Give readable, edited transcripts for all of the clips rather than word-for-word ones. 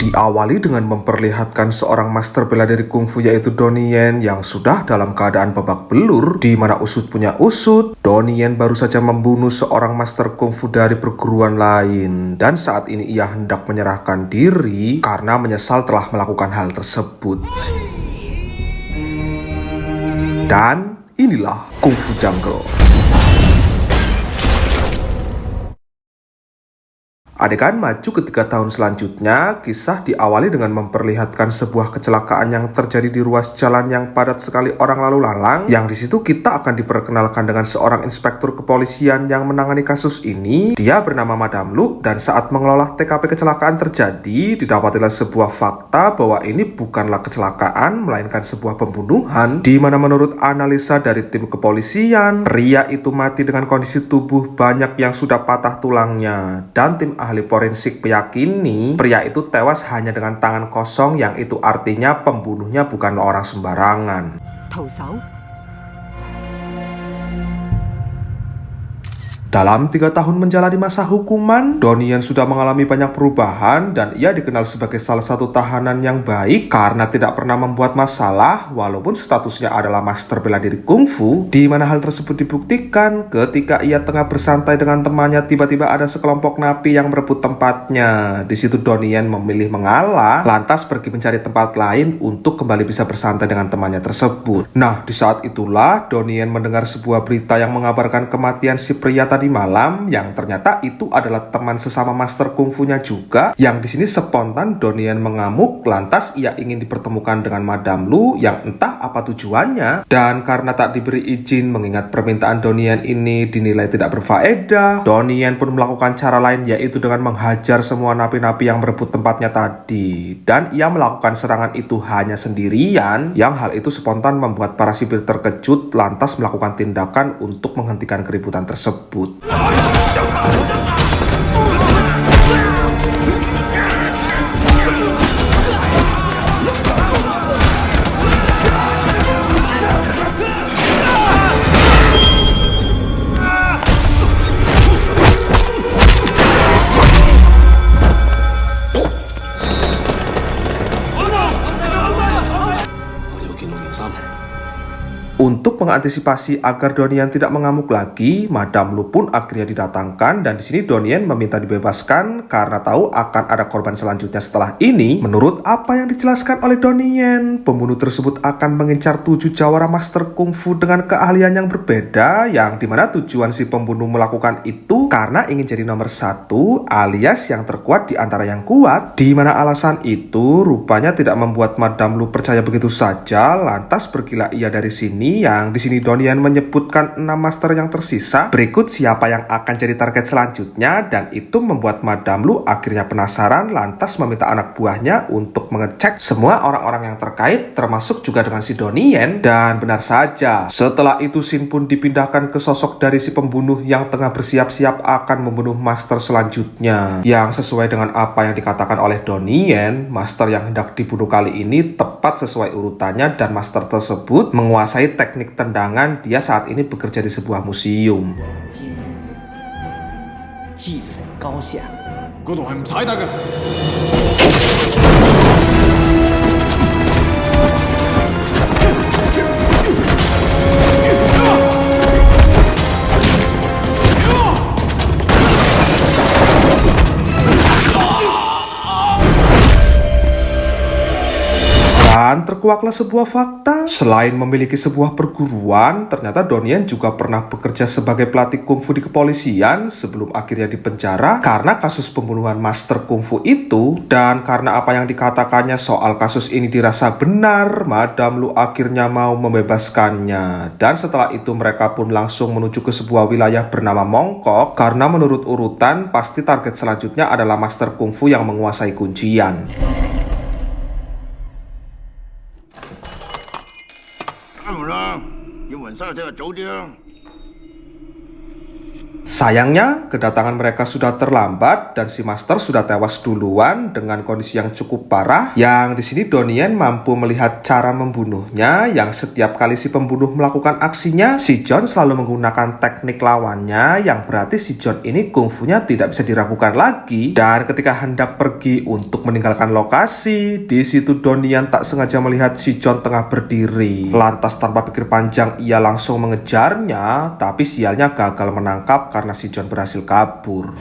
Diawali dengan memperlihatkan seorang master bela diri kungfu yaitu Donnie Yen yang sudah dalam keadaan babak belur, di mana usut punya usut. Donnie Yen baru saja membunuh seorang master kungfu dari perguruan lain, dan saat ini ia hendak menyerahkan diri karena menyesal telah melakukan hal tersebut. Dan inilah Kungfu Jungle. Adegan maju ke 3 tahun selanjutnya, kisah diawali dengan memperlihatkan sebuah kecelakaan yang terjadi di ruas jalan yang padat sekali orang lalu lalang, yang di situ kita akan diperkenalkan dengan seorang inspektur kepolisian yang menangani kasus ini. Dia bernama Madam Lu, dan saat mengelola TKP kecelakaan terjadi, didapatilah sebuah fakta bahwa ini bukanlah kecelakaan, melainkan sebuah pembunuhan, di mana menurut analisa dari tim kepolisian, pria itu mati dengan kondisi tubuh banyak yang sudah patah tulangnya, dan tim ahli forensik meyakini pria itu tewas hanya dengan tangan kosong, yang itu artinya pembunuhnya bukan orang sembarangan. Dalam 3 tahun menjalani masa hukuman, Donnie Yen sudah mengalami banyak perubahan dan ia dikenal sebagai salah satu tahanan yang baik karena tidak pernah membuat masalah walaupun statusnya adalah master bela diri kungfu, di mana hal tersebut dibuktikan ketika ia tengah bersantai dengan temannya, tiba-tiba ada sekelompok napi yang merebut tempatnya. Di situ Donnie Yen memilih mengalah, lantas pergi mencari tempat lain untuk kembali bisa bersantai dengan temannya tersebut. Nah, di saat itulah Donnie Yen mendengar sebuah berita yang mengabarkan kematian si pria tadi malam, yang ternyata itu adalah teman sesama master kungfunya juga, yang di sini spontan Donnie Yen mengamuk, lantas ia ingin dipertemukan dengan Madam Lu yang entah apa tujuannya, dan karena tak diberi izin mengingat permintaan Donnie Yen ini dinilai tidak berfaedah, Donnie Yen pun melakukan cara lain, yaitu dengan menghajar semua napi-napi yang berebut tempatnya tadi, dan ia melakukan serangan itu hanya sendirian, yang hal itu spontan membuat para sipir terkejut, lantas melakukan tindakan untuk menghentikan keributan tersebut. Untuk mengantisipasi agar Donnie Yen tidak mengamuk lagi, Madam Lu pun akhirnya didatangkan, dan di sini Donnie Yen meminta dibebaskan karena tahu akan ada korban selanjutnya setelah ini. Menurut apa yang dijelaskan oleh Donnie Yen, pembunuh tersebut akan mengincar 7 jawara master kungfu dengan keahlian yang berbeda, yang dimana tujuan si pembunuh melakukan itu karena ingin jadi nomor 1 alias yang terkuat di antara yang kuat, di mana alasan itu rupanya tidak membuat Madam Lu percaya begitu saja, lantas pergilah ia dari sini, yang di sini Donnie Yen menyebutkan 6 master yang tersisa berikut siapa yang akan jadi target selanjutnya, dan itu membuat Madam Lu akhirnya penasaran, lantas meminta anak buahnya untuk mengecek semua orang-orang yang terkait termasuk juga dengan si Donnie Yen, dan benar saja setelah itu scene pun dipindahkan ke sosok dari si pembunuh yang tengah bersiap-siap akan membunuh master selanjutnya, yang sesuai dengan apa yang dikatakan oleh Donnie Yen, master yang hendak dibunuh kali ini tepat sesuai urutannya, dan master tersebut menguasai teknik tendangan. Dia saat ini bekerja di sebuah museum. Dan terkuaklah sebuah fakta, selain memiliki sebuah perguruan, ternyata Donnie Yen juga pernah bekerja sebagai pelatih kungfu di kepolisian sebelum akhirnya dipenjara karena kasus pembunuhan master kungfu itu. Dan karena apa yang dikatakannya soal kasus ini dirasa benar, Madam Lu akhirnya mau membebaskannya. Dan setelah itu mereka pun langsung menuju ke sebuah wilayah bernama Mongkok, karena menurut urutan pasti target selanjutnya adalah master kungfu yang menguasai kuncian. 干什么？你晚上这个走的。Sayangnya, kedatangan mereka sudah terlambat dan si Master sudah tewas duluan dengan kondisi yang cukup parah. Yang di sini Donnie mampu melihat cara membunuhnya, yang setiap kali si pembunuh melakukan aksinya, si John selalu menggunakan teknik lawannya, yang berarti si John ini kungfunya tidak bisa diragukan lagi. Dan ketika hendak pergi untuk meninggalkan lokasi, di situ Donnie tak sengaja melihat si John tengah berdiri. Lantas tanpa pikir panjang ia langsung mengejarnya, tapi sialnya gagal menangkap karena si John berhasil kabur.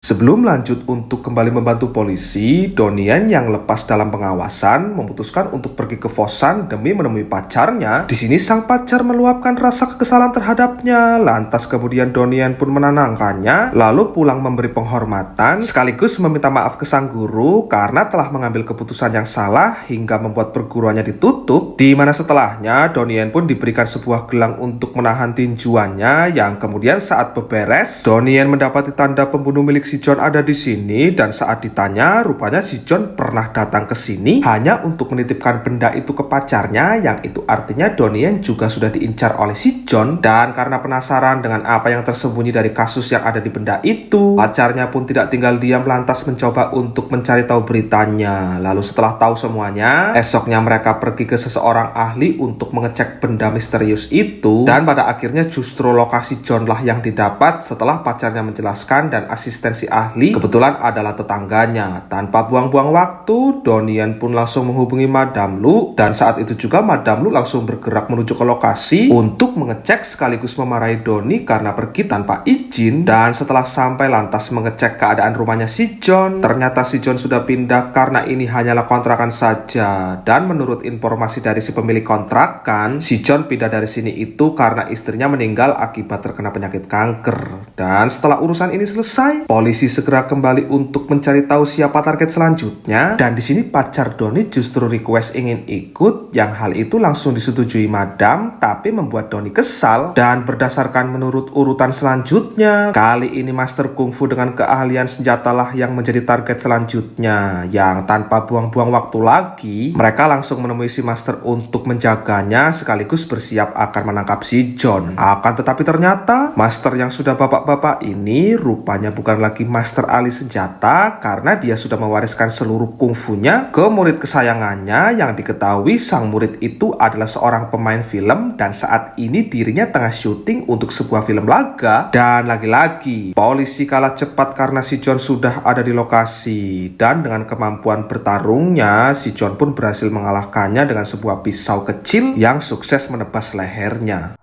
Sebelum lanjut untuk kembali membantu polisi, Donnie yang lepas dalam pengawasan memutuskan untuk pergi ke Fosan demi menemui pacarnya. Di sini sang pacar meluapkan rasa kekesalan terhadapnya. Lantas kemudian Donnie pun menenangkannya, lalu pulang memberi penghormatan sekaligus meminta maaf ke sang guru karena telah mengambil keputusan yang salah hingga membuat perguruannya ditutup. Di mana setelahnya Donnie pun diberikan sebuah gelang untuk menahan tinjuannya, yang kemudian saat beberes, Donnie mendapati tanda pembunuh milik si John ada di sini, dan saat ditanya, rupanya si John pernah datang ke sini hanya untuk menitipkan benda itu ke pacarnya, yang itu artinya Donnie juga sudah diincar oleh si John. Dan karena penasaran dengan apa yang tersembunyi dari kasus yang ada di benda itu, pacarnya pun tidak tinggal diam, lantas mencoba untuk mencari tahu beritanya. Lalu setelah tahu semuanya, esoknya mereka pergi ke seseorang ahli untuk mengecek benda misterius itu, dan pada akhirnya justru lokasi John lah yang didapat setelah pacarnya menjelaskan dan asistensi ahli kebetulan adalah tetangganya. Tanpa buang-buang waktu, Donnie pun langsung menghubungi Madam Lu, dan saat itu juga Madam Lu langsung bergerak menuju ke lokasi untuk mengecek sekaligus memarahi Donnie karena pergi tanpa izin. Dan setelah sampai lantas mengecek keadaan rumahnya si John, ternyata si John sudah pindah karena ini hanyalah kontrakan saja. Dan menurut informasi dari si pemilik kontrakan, si John pindah dari sini itu karena istrinya meninggal akibat terkena penyakit kanker. Dan setelah urusan ini selesai, polisi segera kembali untuk mencari tahu siapa target selanjutnya. Dan di sini pacar Donnie justru request ingin ikut, yang hal itu langsung disetujui Madam, tapi membuat Donnie kesal. Dan berdasarkan menurut urutan selanjutnya, kali ini Master Kungfu dengan keahlian senjatalah yang menjadi target selanjutnya. Yang tanpa buang-buang waktu lagi, mereka langsung menemui si Master untuk menjaganya sekaligus bersiap akan menangkap si John. Akan tetapi ternyata Master yang sudah bapak-bapak ini rupanya bukan lagi Master ahli senjata, karena dia sudah mewariskan seluruh kungfunya ke murid kesayangannya, yang diketahui sang murid itu adalah seorang pemain film dan saat ini dirinya tengah syuting untuk sebuah film laga. Dan lagi-lagi polisi kalah cepat karena si John sudah ada di lokasi, dan dengan kemampuan bertarungnya si John pun berhasil mengalahkannya dengan sebuah pisau kecil yang sukses menebas lehernya.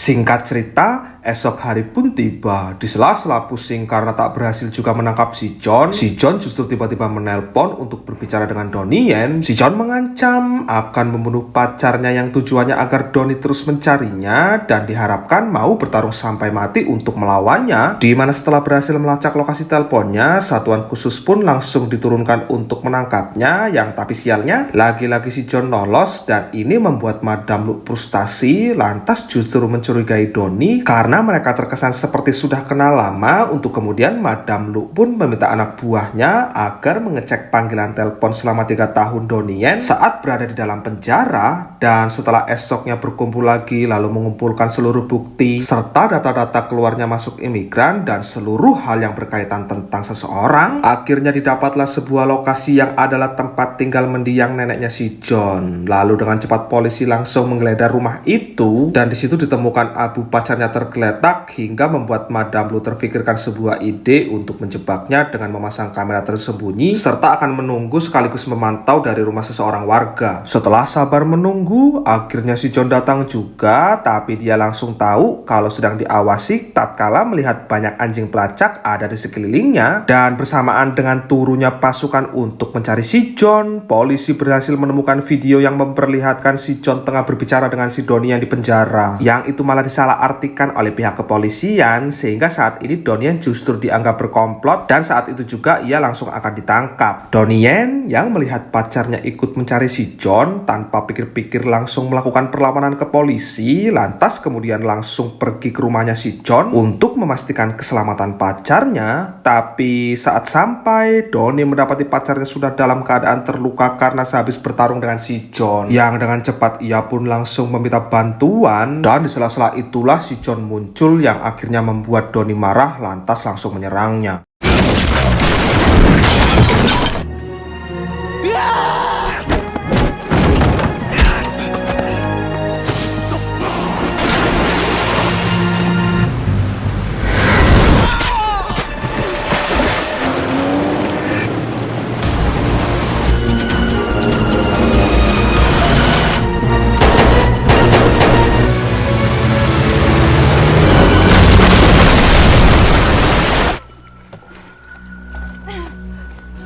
Singkat cerita, esok hari pun tiba. Di sela-sela pusing karena tak berhasil juga menangkap si John justru tiba-tiba menelpon untuk berbicara dengan Donnie. Si John mengancam akan membunuh pacarnya yang tujuannya agar Donnie terus mencarinya dan diharapkan mau bertarung sampai mati untuk melawannya. Di mana setelah berhasil melacak lokasi teleponnya, satuan khusus pun langsung diturunkan untuk menangkapnya, yang tapi sialnya lagi-lagi si John lolos, dan ini membuat Madam Lu frustasi, lantas justru mencurigai Donnie karena mereka terkesan seperti sudah kenal lama. Untuk kemudian Madam Lu pun meminta anak buahnya agar mengecek panggilan telepon selama 3 tahun Donnie saat berada di dalam penjara. Dan setelah esoknya berkumpul lagi lalu mengumpulkan seluruh bukti serta data-data keluarnya masuk imigran dan seluruh hal yang berkaitan tentang seseorang, akhirnya didapatlah sebuah lokasi yang adalah tempat tinggal mendiang neneknya si John. Lalu dengan cepat polisi langsung menggeledah rumah itu, dan di situ ditemukan abu pacarnya tergeletak hingga membuat Madam Lu terpikirkan sebuah ide untuk menjebaknya dengan memasang kamera tersembunyi serta akan menunggu sekaligus memantau dari rumah seseorang warga. Setelah sabar menunggu, menunggu, akhirnya si John datang juga, tapi dia langsung tahu kalau sedang diawasi tatkala melihat banyak anjing pelacak ada di sekelilingnya. Dan bersamaan dengan turunnya pasukan untuk mencari si John, polisi berhasil menemukan video yang memperlihatkan si John tengah berbicara dengan si Donnie yang di penjara. Yang itu malah disalahartikan oleh pihak kepolisian, sehingga saat ini Donnie justru dianggap berkomplot dan saat itu juga ia langsung akan ditangkap. Donnie yang melihat pacarnya ikut mencari si John tanpa pikir-pikir langsung melakukan perlawanan ke polisi, lantas kemudian langsung pergi ke rumahnya si John untuk memastikan keselamatan pacarnya. Tapi saat sampai, Donnie mendapati pacarnya sudah dalam keadaan terluka karena sehabis bertarung dengan si John. Yang dengan cepat ia pun langsung meminta bantuan, dan di sela-sela itulah si John muncul yang akhirnya membuat Donnie marah lantas langsung menyerangnya.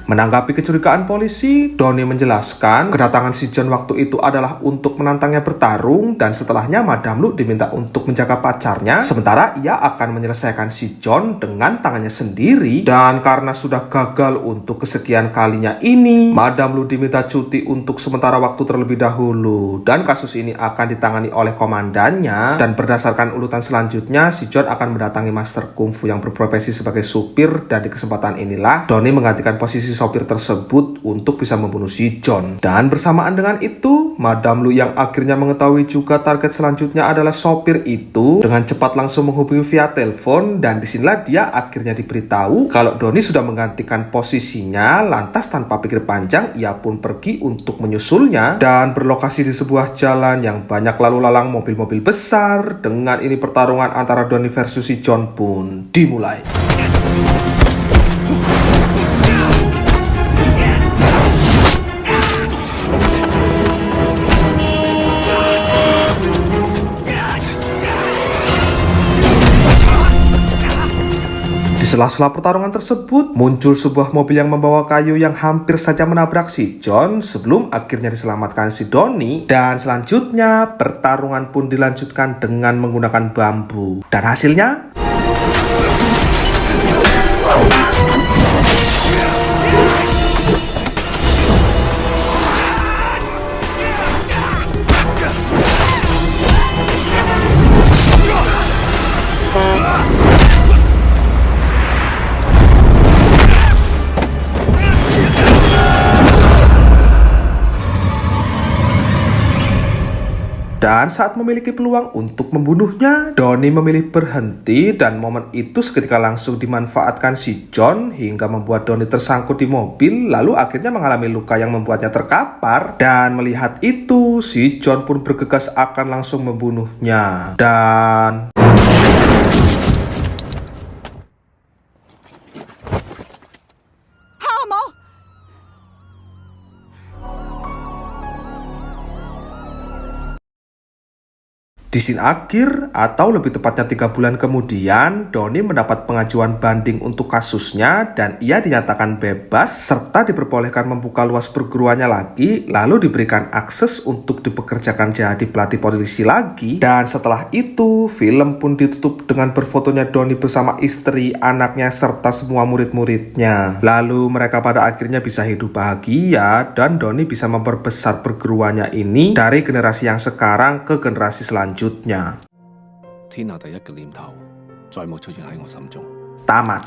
Menanggapi kecurigaan polisi, Donnie menjelaskan kedatangan si John waktu itu adalah untuk menantangnya bertarung dan setelahnya Madam Lu diminta untuk menjaga pacarnya, sementara ia akan menyelesaikan si John dengan tangannya sendiri. Dan karena sudah gagal untuk kesekian kalinya ini, Madam Lu diminta cuti untuk sementara waktu terlebih dahulu dan kasus ini akan ditangani oleh komandannya. Dan berdasarkan urutan selanjutnya, si John akan mendatangi master kungfu yang berprofesi sebagai supir, dan di kesempatan inilah Donnie menggantikan posisi sopir tersebut untuk bisa membunuh si John. Dan bersamaan dengan itu, Madam Lu yang akhirnya mengetahui juga target selanjutnya adalah sopir itu, dengan cepat langsung menghubungi via telepon, dan disinilah dia akhirnya diberitahu kalau Donnie sudah menggantikan posisinya. Lantas tanpa pikir panjang ia pun pergi untuk menyusulnya dan berlokasi di sebuah jalan yang banyak lalu lalang mobil-mobil besar. Dengan ini pertarungan antara Donnie versus si John pun dimulai. Di sela-sela pertarungan tersebut, muncul sebuah mobil yang membawa kayu yang hampir saja menabrak si John sebelum akhirnya diselamatkan si Donnie. Dan selanjutnya, pertarungan pun dilanjutkan dengan menggunakan bambu. Dan hasilnya, dan saat memiliki peluang untuk membunuhnya, Donnie memilih berhenti dan momen itu seketika langsung dimanfaatkan si John hingga membuat Donnie tersangkut di mobil, lalu akhirnya mengalami luka yang membuatnya terkapar. Dan melihat itu, si John pun bergegas akan langsung membunuhnya. Dan di scene akhir, atau lebih tepatnya 3 bulan kemudian, Donnie mendapat pengajuan banding untuk kasusnya dan ia dinyatakan bebas serta diperbolehkan membuka luas perguruannya lagi, lalu diberikan akses untuk dipekerjakan jadi pelatih polisi lagi. Dan setelah itu, film pun ditutup dengan berfotonya Donnie bersama istri, anaknya, serta semua murid-muridnya. Lalu mereka pada akhirnya bisa hidup bahagia dan Donnie bisa memperbesar perguruannya ini dari generasi yang sekarang ke generasi selanjutnya. Tamat.